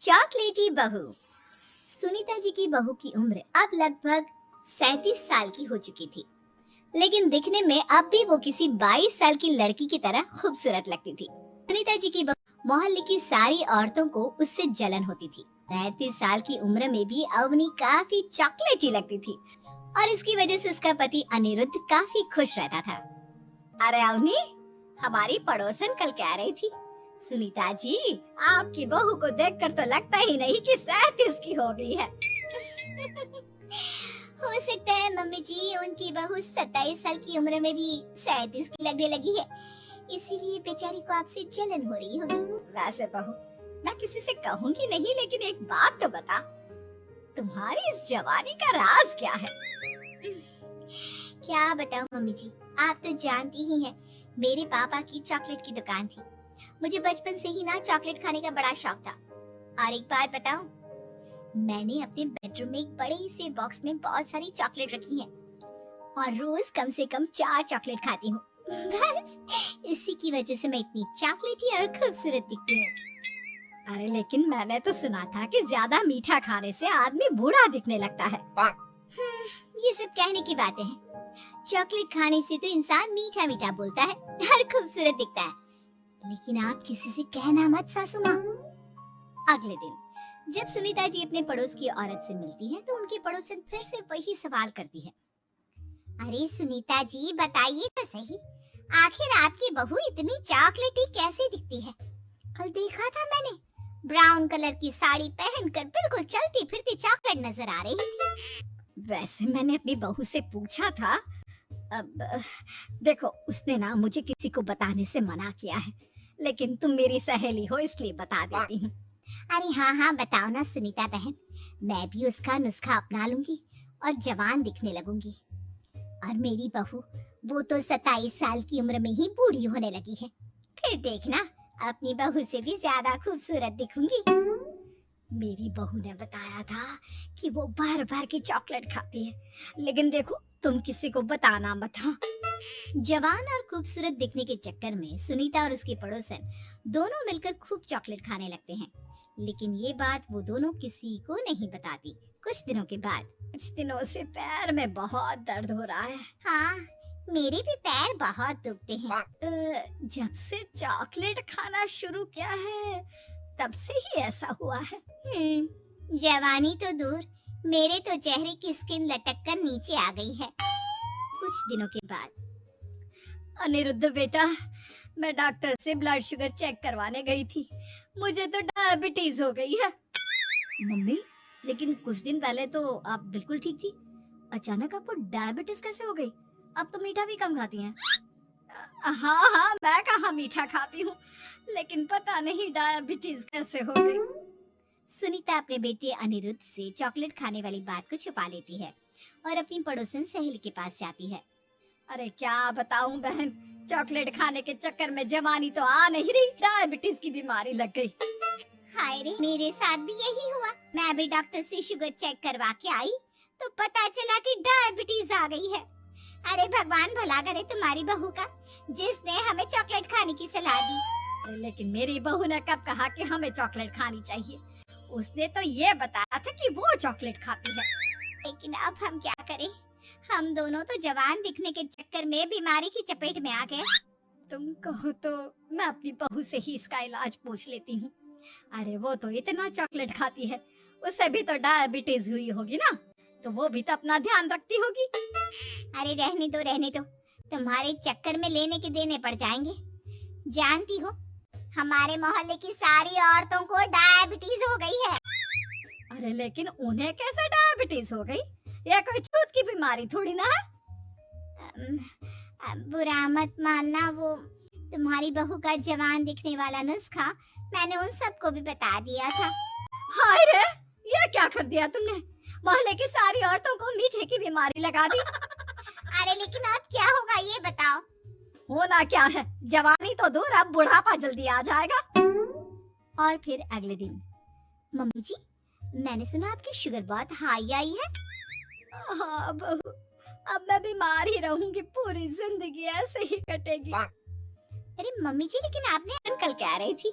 चॉकलेटी बहू। सुनीता जी की बहू की उम्र अब लगभग 37 साल की हो चुकी थी, लेकिन दिखने में अब भी वो किसी 22 साल की लड़की की तरह खूबसूरत लगती थी। सुनीता जी की बहू मोहल्ले की सारी औरतों को उससे जलन होती थी। 37 साल की उम्र में भी अवनी काफी चॉकलेटी लगती थी और इसकी वजह से उसका पति अनिरुद्ध काफी खुश रहता था। अरे अवनी, हमारी पड़ोसन कल कह रही थी, सुनीता जी आपकी बहू को देखकर तो लगता ही नहीं कि 37 की हो गई है। हो सकता है मम्मी जी उनकी बहू 27 साल की उम्र में भी 37 की लगने लगी है, इसीलिए बेचारी को आपसे जलन हो रही होगी। वैसे बहू मैं किसी से कहूंगी नहीं, लेकिन एक बात तो बता, तुम्हारी इस जवानी का राज क्या है? क्या बताऊं मम्मी जी, आप तो जानती ही हैं, मेरे पापा की चॉकलेट की दुकान थी। मुझे बचपन से ही ना चॉकलेट खाने का बड़ा शौक था। और एक बात बताऊं, मैंने अपने बेडरूम में एक बड़े से बॉक्स में बहुत सारी चॉकलेट रखी हैं और रोज कम से कम 4 चॉकलेट खाती हूँ। बस इसी की वजह से मैं इतनी चॉकलेटी और खूबसूरत दिखती हूँ। अरे लेकिन मैंने तो सुना था कि ज्यादा मीठा खाने से आदमी बूढ़ा दिखने लगता है। ये सब कहने की बातें हैं। चॉकलेट खाने से तो इंसान मीठा मीठा बोलता है और खूबसूरत दिखता है। लेकिन आप किसी से कहना मत सासू माँ। अगले दिन जब सुनीता जी अपने पड़ोस की औरत से मिलती है तो उनकी पड़ोसन फिर से वही सवाल करती है। अरे सुनीता जी बताइए तो सही, आखिर आपकी बहू इतनी चॉकलेटी कैसे दिखती है? कल देखा था मैंने, ब्राउन कलर की साड़ी पहनकर बिल्कुल चलती फिरती चॉकलेट नजर आ रही थी। वैसे मैंने अपनी बहू से पूछा था, अब देखो उसने ना मुझे किसी को बताने से मना किया है, लेकिन तुम मेरी सहेली हो इसलिए बता देती हूँ। अरे हाँ हाँ बताओ ना सुनीता बहन, मैं भी उसका नुस्खा अपना लूंगी और जवान दिखने लगूंगी। और मेरी बहू वो तो 27 साल की उम्र में ही बूढ़ी होने लगी है, फिर देखना अपनी बहू से भी ज्यादा खूबसूरत दिखूंगी। मेरी बहू ने बताया था कि वो बार बार की चॉकलेट खाती है, लेकिन देखो तुम किसी को बताना मत। हाँ। जवान और खूबसूरत दिखने के चक्कर में सुनीता और उसकी पड़ोसन दोनों मिलकर खूब चॉकलेट खाने लगते हैं, लेकिन ये बात वो दोनों किसी को नहीं बताती। कुछ दिनों के बाद, कुछ दिनों से पैर में बहुत दर्द हो रहा है। हाँ मेरे भी पैर बहुत दुखते हैं। जब से चॉकलेट खाना शुरू किया है तब से ही ऐसा हुआ है। जवानी तो दूर, मेरे तो चेहरे की स्किन लटक कर नीचे आ गई है। कुछ दिनों के बाद, अनिरुद्ध बेटा, मैं डॉक्टर से ब्लड शुगर चेक करवाने गई थी, मुझे तो डायबिटीज हो गई है। मम्मी, लेकिन कुछ दिन पहले तो आप बिल्कुल ठीक थी, अचानक आपको डायबिटीज कैसे हो गई? आप तो मीठा भी कम खाती हैं। हाँ हाँ मैं कहाँ मीठा खाती हूँ, लेकिन पता नहीं डायबिटीज कैसे हो गई। सुनीता अपने बेटे अनिरुद्ध से चॉकलेट खाने वाली बात को छुपा लेती है और अपनी पड़ोसन सहेली के पास जाती है। अरे क्या बताऊं बहन, चॉकलेट खाने के चक्कर में जवानी तो आ नहीं रही, डायबिटीज की बीमारी लग गई। हाय रे, मेरे साथ भी यही हुआ। मैं भी डॉक्टर से शुगर चेक करवा के आई तो पता चला कि डायबिटीज आ गई है। अरे भगवान भला करे तुम्हारी बहू का, जिसने हमें चॉकलेट खाने की सलाह दी। लेकिन मेरी बहू ने कब कहा कि हमें चॉकलेट खानी चाहिए? उसने तो ये बताया था कि वो चॉकलेट खाती है। लेकिन अब हम क्या करें, हम दोनों तो जवान दिखने के चक्कर में बीमारी की चपेट में आ गए। तुम कहो तो मैं अपनी बहू से ही इसका इलाज पूछ लेती हूँ। अरे वो तो इतना चॉकलेट खाती है, उससे भी तो डायबिटीज हुई होगी ना, तो वो भी तो अपना ध्यान रखती होगी। अरे रहने दो, तुम्हारे चक्कर में लेने के देने पड़ जाएंगे। जानती हो, हमारे मोहल्ले की सारी औरतों को डायबिटीज हो गई है। अरे लेकिन उन्हें कैसे डायबिटीज हो गई? यह कोई छूत की बीमारी थोड़ी ना है। बुरा मत मानना, वो तुम्हारी बहू का जवान दिखने वाला नुस्खा मैंने उन सबको भी बता दिया था। हाय रे, ये क्या कर दिया तुमने? मोहल्ले की सारी औरतों को मीठे की बीमारी लगा दी। अरे लेकिन अब क्या होगा ये बताओ? होना क्या है, जवानी तो दूर, अब बुढ़ापा जल्दी आ जाएगा। और फिर अगले दिन, मम्मी जी मैंने सुना आपकी शुगर बहुत हाई आई है। हाँ बहू, अब मैं बीमार ही रहूंगी, पूरी जिंदगी ऐसे ही कटेगी। अरे मम्मी जी, लेकिन आपने कल कह रही थी।